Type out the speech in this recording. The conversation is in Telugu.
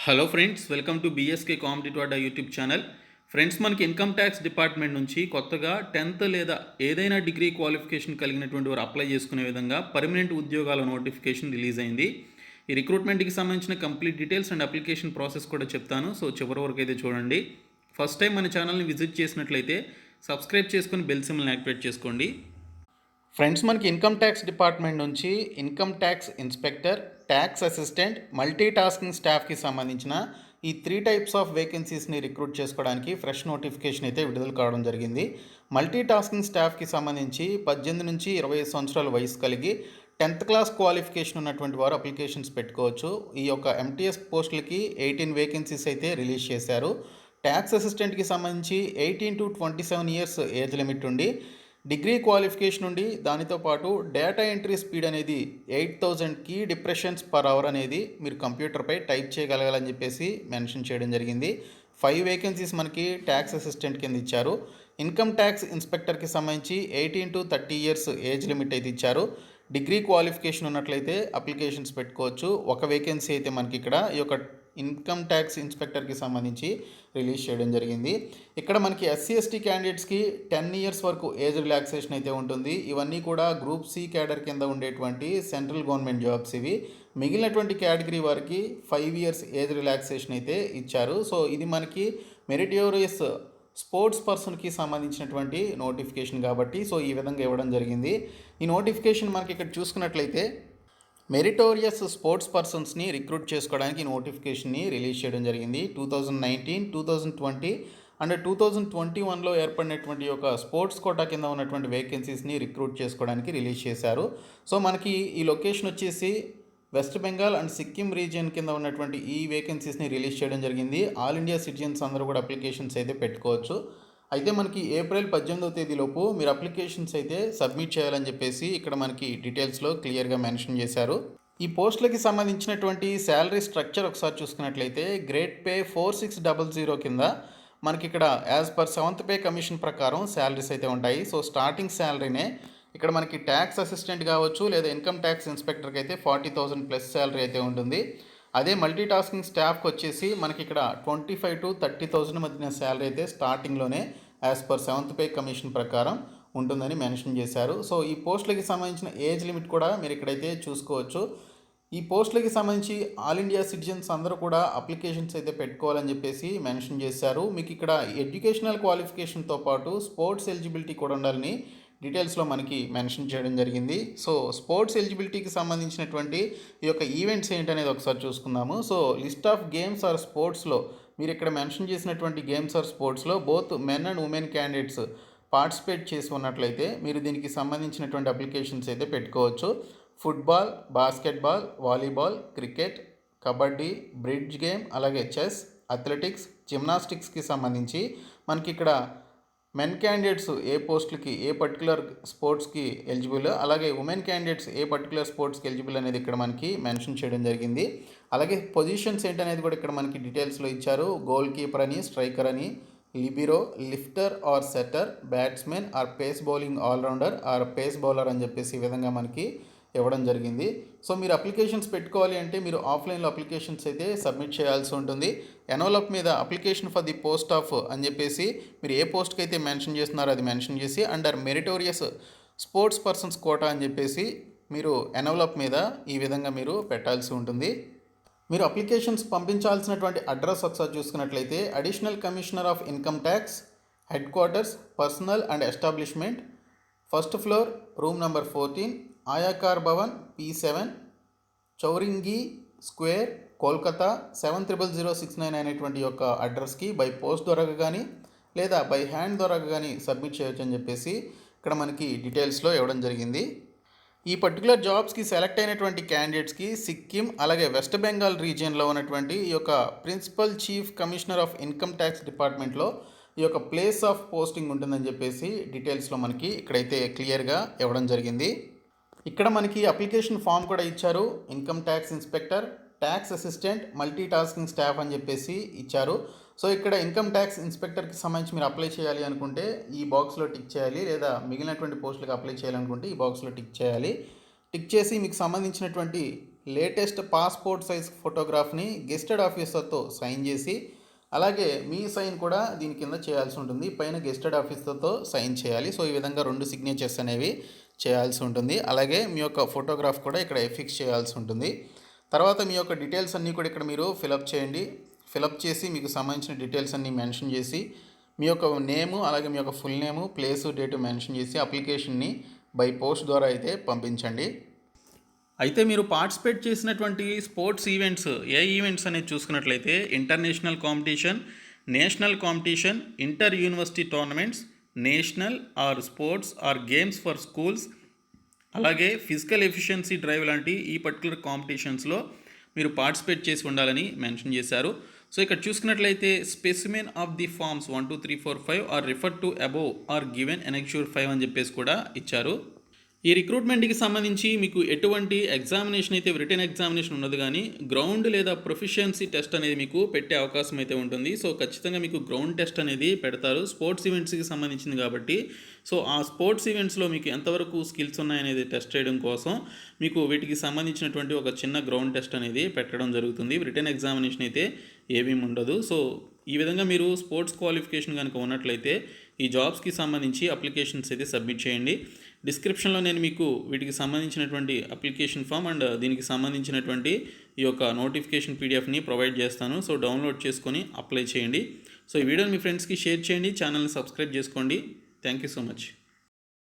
Hello friends, welcome to BSK competitive Adda YouTube channel. Friends, మనకి ఇన్కమ్ ట్యాక్స్ డిపార్ట్మెంట్ నుంచి కొత్తగా 10th లేదా ఏదైనా డిగ్రీ క్వాలిఫికేషన్ కలిగినటువంటి వారు అప్లై చేసుకునే విధంగా పర్మనెంట్ ఉద్యోగాల నోటిఫికేషన్ రిలీజ్ అయింది. ఈ రిక్రూట్మెంట్కి సంబంధించిన complete details and application process కూడా చెప్తాను. సో చివరి వరకు అయితే చూడండి. ఫస్ట్ టైం మన ఛానల్ని విజిట్ చేసినట్లయితే సబ్స్క్రైబ్ చేసుకుని బెల్ సింబల్ని యాక్టివేట్ చేసుకోండి. ఫ్రెండ్స్, మనకి ఇన్కమ్ ట్యాక్స్ డిపార్ట్మెంట్ నుంచి income tax inspector, tax assistant, multi tasking స్టాఫ్కి సంబంధించిన ఈ 3 టైప్స్ ఆఫ్ వేకెన్సీస్ని రిక్రూట్ చేసుకోవడానికి ఫ్రెష్ నోటిఫికేషన్ అయితే విడుదల కావడం జరిగింది. మల్టీ టాస్కింగ్ స్టాఫ్కి సంబంధించి 18 నుంచి 25 సంవత్సరాల వయసు కలిగి 10th క్లాస్ క్వాలిఫికేషన్ ఉన్నటువంటి వారు అప్లికేషన్స్ పెట్టుకోవచ్చు. ఈ యొక్క ఎంటీఎస్ పోస్టులకి 18 వేకెన్సీస్ అయితే రిలీజ్ చేశారు. ట్యాక్స్ అసిస్టెంట్కి సంబంధించి 18 to 27 ఇయర్స్ ఏజ్ లిమిట్ ఉండి డిగ్రీ క్వాలిఫికేషన్ ఉండి దానితో పాటు డేటా ఎంట్రీ స్పీడ్ అనేది 8000 కీ డిప్రెషన్స్ పర్ అవర్ అనేది మీరు కంప్యూటర్పై టైప్ చేయగలగాలని చెప్పేసి మెన్షన్ చేయడం జరిగింది. 5 వేకెన్సీస్ మనకి ట్యాక్స్ అసిస్టెంట్ కింద ఇచ్చారు. ఇన్కమ్ ట్యాక్స్ ఇన్స్పెక్టర్కి సంబంధించి 18 to 30 ఇయర్స్ ఏజ్ లిమిట్ అయితే ఇచ్చారు. డిగ్రీ క్వాలిఫికేషన్ ఉన్నట్లయితే అప్లికేషన్స్ పెట్టుకోవచ్చు. ఒక వేకెన్సీ అయితే మనకి ఇక్కడ ఈ యొక్క ఇన్కమ్ ట్యాక్స్ ఇన్స్పెక్టర్కి సంబంధించి రిలీజ్ చేయడం జరిగింది. ఇక్కడ మనకి ఎస్సీ ఎస్టీ క్యాండిడేట్స్కి 10 ఇయర్స్ వరకు ఏజ్ రిలాక్సేషన్ అయితే ఉంటుంది. ఇవన్నీ కూడా గ్రూప్ సి క్యాడర్ కింద ఉండేటువంటి సెంట్రల్ గవర్నమెంట్ జాబ్స్ ఇవి. మిగిలినటువంటి కేటగిరీ వారికి 5 ఇయర్స్ ఏజ్ రిలాక్సేషన్ అయితే ఇచ్చారు. సో ఇది మనకి మెరిటోరియస్ స్పోర్ట్స్ పర్సన్కి సంబంధించినటువంటి నోటిఫికేషన్ కాబట్టి సో ఈ విధంగా ఇవ్వడం జరిగింది. ఈ నోటిఫికేషన్ మనకి ఇక్కడ చూసుకున్నట్లయితే మెరిటోరియస్ స్పోర్ట్స్ పర్సన్స్ని రిక్రూట్ చేసుకోవడానికి నోటిఫికేషన్ని రిలీజ్ చేయడం జరిగింది. 2019, 2020 అండ్ 2021లో ఏర్పడినటువంటి ఒక స్పోర్ట్స్ కోటా కింద ఉన్నటువంటి వేకెన్సీస్ని రిక్రూట్ చేసుకోవడానికి రిలీజ్ చేశారు. సో మనకి ఈ లొకేషన్ వచ్చేసి west Bengal and Sikkim region కింద ఉన్నటువంటి ఈ వేకెన్సీస్ని రిలీజ్ చేయడం జరిగింది. ఆల్ ఇండియా సిటిజన్స్ అందరూ కూడా అప్లికేషన్స్ అయితే పెట్టుకోవచ్చు. అయితే మనకి ఏప్రిల్ 18వ తేదీలోపు మీరు అప్లికేషన్స్ అయితే సబ్మిట్ చేయాలని చెప్పేసి ఇక్కడ మనకి డీటెయిల్స్లో క్లియర్గా మెన్షన్ చేశారు. ఈ పోస్టులకి సంబంధించినటువంటి శాలరీ స్ట్రక్చర్ ఒకసారి చూసుకున్నట్లయితే గ్రేడ్ పే 4600 కింద మనకి ఇక్కడ as per 7th pay commission ప్రకారం శాలరీస్ అయితే ఉంటాయి. సో స్టార్టింగ్ శాలరీనే ఇక్కడ మనకి ట్యాక్స్ అసిస్టెంట్ కావచ్చు లేదా ఇన్కమ్ ట్యాక్స్ ఇన్స్పెక్టర్కి అయితే 40,000 ప్లస్ శాలరీ అయితే ఉంటుంది. అదే మల్టీ టాస్కింగ్ స్టాఫ్కి వచ్చేసి మనకి ఇక్కడ 25,000 to 30,000 మధ్యన శాలరీ అయితే స్టార్టింగ్లోనే as per 7th pay commission ప్రకారం ఉంటుందని మెన్షన్ చేశారు. సో ఈ పోస్టులకి సంబంధించిన ఏజ్ లిమిట్ కూడా మీరు ఇక్కడైతే చూసుకోవచ్చు. ఈ పోస్టులకి సంబంధించి ఆల్ ఇండియా సిటిజన్స్ అందరూ కూడా అప్లికేషన్స్ అయితే పెట్టుకోవాలని చెప్పేసి మెన్షన్ చేశారు. మీకు ఇక్కడ ఎడ్యుకేషనల్ క్వాలిఫికేషన్తో పాటు స్పోర్ట్స్ ఎలిజిబిలిటీ కూడా ఉండాలని డీటెయిల్స్లో మనకి మెన్షన్ చేయడం జరిగింది. సో స్పోర్ట్స్ ఎలిజిబిలిటీకి సంబంధించినటువంటి ఈ యొక్క ఈవెంట్స్ ఏంటనేది ఒకసారి చూసుకుందాము. So list of games or స్పోర్ట్స్లో మీరు ఇక్కడ మెన్షన్ చేసినటువంటి గేమ్స్ ఆర్ స్పోర్ట్స్లో both men and women candidates participate చేసి ఉన్నట్లయితే మీరు దీనికి సంబంధించినటువంటి అప్లికేషన్స్ అయితే పెట్టుకోవచ్చు. Football, basketball, volleyball, cricket, kabaddi, bridge game, అలాగే చెస్, అథ్లెటిక్స్, జిమ్నాస్టిక్స్కి సంబంధించి మనకి ఇక్కడ మెన్ క్యాండిడేట్స్ ఏ పోస్టులకి ఏ పర్టికులర్ స్పోర్ట్స్కి ఎలిజిబుల్, అలాగే ఉమెన్ క్యాండిడేట్స్ ఏ పర్టికులర్ స్పోర్ట్స్కి ఎలిజిబుల్ అనేది ఇక్కడ మనకి మెన్షన్ చేయడం జరిగింది. అలాగే పొజిషన్స్ ఏంటనేది కూడా ఇక్కడ మనకి డీటెయిల్స్లో ఇచ్చారు. గోల్ కీపర్ అని, స్ట్రైకర్ అని, libero, lifter or setter, batsmen or pace bowling allrounder or pace bowler అని చెప్పేసి ఈ విధంగా మనకి ఇవ్వడం జరిగింది. సో మీరు అప్లికేషన్స్ పెట్టుకోవాలి అంటే మీరు ఆఫ్లైన్లో అప్లికేషన్స్ అయితే సబ్మిట్ చేయాల్సి ఉంటుంది. ఎన్వలప్ మీద application for the post of అని చెప్పేసి మీరు ఏ పోస్ట్కి అయితే మెన్షన్ చేస్తున్నారో అది మెన్షన్ చేసి under meritorious sports persons quota అని చెప్పేసి మీరు ఎన్వలప్ మీద ఈ విధంగా మీరు పెట్టాల్సి ఉంటుంది. మీరు అప్లికేషన్స్ పంపించాల్సినటువంటి అడ్రస్ ఒకసారి చూసుకున్నట్లయితే additional commissioner of income tax, headquarters, personnel and establishment, first floor, room number 14, Aayakar Bhavan, P7, Chowringhee square, Kolkata 700069 అనేటువంటి యొక్క అడ్రస్కి బై పోస్ట్ ద్వారా కానీ లేదా బై హ్యాండ్ ద్వారా కానీ సబ్మిట్ చేయొచ్చు అని చెప్పేసి ఇక్కడ మనకి డీటెయిల్స్లో ఇవ్వడం జరిగింది. ఈ పర్టికులర్ జాబ్స్కి సెలెక్ట్ అయినటువంటి క్యాండిడేట్స్కి సిక్కిం అలాగే వెస్ట్ బెంగాల్ రీజియన్లో ఉన్నటువంటి ఈ యొక్క principal chief commissioner of income tax డిపార్ట్మెంట్లో ఈ యొక్క ప్లేస్ ఆఫ్ పోస్టింగ్ ఉంటుందని చెప్పేసి డీటెయిల్స్లో మనకి ఇక్కడైతే క్లియర్గా ఇవ్వడం జరిగింది. ఇక్కడ మనకి అప్లికేషన్ ఫామ్ కూడా ఇచ్చారు. Income tax inspector, tax assistant, multi tasking staff అని చెప్పేసి ఇచ్చారు. సో ఇక్కడ ఇన్కమ్ ట్యాక్స్ ఇన్స్పెక్టర్కి సంబంధించి మీరు అప్లై చేయాలి అనుకుంటే ఈ బాక్స్లో టిక్ చేయాలి, లేదా మిగిలినటువంటి పోస్టులకు అప్లై చేయాలనుకుంటే ఈ బాక్స్లో టిక్ చేయాలి. టిక్ చేసి మీకు సంబంధించినటువంటి లేటెస్ట్ పాస్పోర్ట్ సైజ్ ఫోటోగ్రాఫ్ని గెస్టెడ్ ఆఫీసర్తో సైన్ చేసి, అలాగే మీ సైన్ కూడా దీని కింద చేయాల్సి ఉంటుంది. పైన గెస్టెడ్ ఆఫీసర్తో సైన్ చేయాలి. సో ఈ విధంగా 2 సిగ్నేచర్స్ అనేవి చేయాల్సి ఉంటుంది. అలాగే మీ యొక్క ఫోటోగ్రాఫ్ కూడా ఇక్కడ ఎఫిక్స్ చేయాల్సి ఉంటుంది. తర్వాత మీ యొక్క డీటెయిల్స్ అన్నీ కూడా ఇక్కడ మీరు ఫిలప్ చేయండి. ఫిలప్ చేసి మీకు సంబంధించిన డీటెయిల్స్ అన్నీ మెన్షన్ చేసి, మీ యొక్క నేము అలాగే మీ యొక్క full name, place, date mention చేసి అప్లికేషన్ని బై పోస్ట్ ద్వారా అయితే పంపించండి. అయితే మీరు పార్టిసిపేట్ చేసినటువంటి స్పోర్ట్స్ ఈవెంట్స్ ఏ ఈవెంట్స్ అనేది చూసుకున్నట్లయితే international competition, national competition, inter university tournaments, national or sports or games for schools, అలాగే ఫిజికల్ ఎఫిషియన్సీ డ్రైవ్ లాంటి ఈ పర్టికులర్ కాంపిటీషన్స్లో మీరు పార్టిసిపేట్ చేసి ఉండాలని మెన్షన్ చేశారు. సో ఇక్కడ చూసుకున్నట్లయితే specimen of the forms 1 2 3 4 5 or refer to above or given annexure 5 అని చెప్పేసి కూడా ఇచ్చారు. ఈ రిక్రూట్మెంట్కి సంబంధించి మీకు ఎటువంటి ఎగ్జామినేషన్ అయితే రిటన్ ఎగ్జామినేషన్ ఉండదు, కానీ గ్రౌండ్ లేదా ప్రొఫిషియన్సీ టెస్ట్ అనేది మీకు పెట్టే అవకాశం అయితే ఉంటుంది. సో ఖచ్చితంగా మీకు గ్రౌండ్ టెస్ట్ అనేది పెడతారు, స్పోర్ట్స్ ఈవెంట్స్కి సంబంధించింది కాబట్టి. సో ఆ స్పోర్ట్స్ ఈవెంట్స్లో మీకు ఎంతవరకు స్కిల్స్ ఉన్నాయనేది టెస్ట్ చేయడం కోసం మీకు వీటికి సంబంధించినటువంటి ఒక చిన్న గ్రౌండ్ టెస్ట్ అనేది పెట్టడం జరుగుతుంది. రిటన్ ఎగ్జామినేషన్ అయితే ఏమీ ఉండదు. సో ఈ విధంగా మీరు స్పోర్ట్స్ క్వాలిఫికేషన్ కనుక ఉన్నట్లయితే ఈ జాబ్స్కి సంబంధించి అప్లికేషన్స్ అయితే సబ్మిట్ చేయండి. డిస్క్రిప్షన్లో నేను మీకు వీటికి సంబంధించినటువంటి అప్లికేషన్ ఫామ్ అండ్ దీనికి సంబంధించినటువంటి ఈ యొక్క నోటిఫికేషన్ పీడిఎఫ్ని ప్రొవైడ్ చేస్తాను. సో డౌన్లోడ్ చేసుకొని అప్లై చేయండి. సో ఈ వీడియోని మీ ఫ్రెండ్స్కి షేర్ చేయండి, ఛానల్ని సబ్స్క్రైబ్ చేసుకోండి. Thank you so much.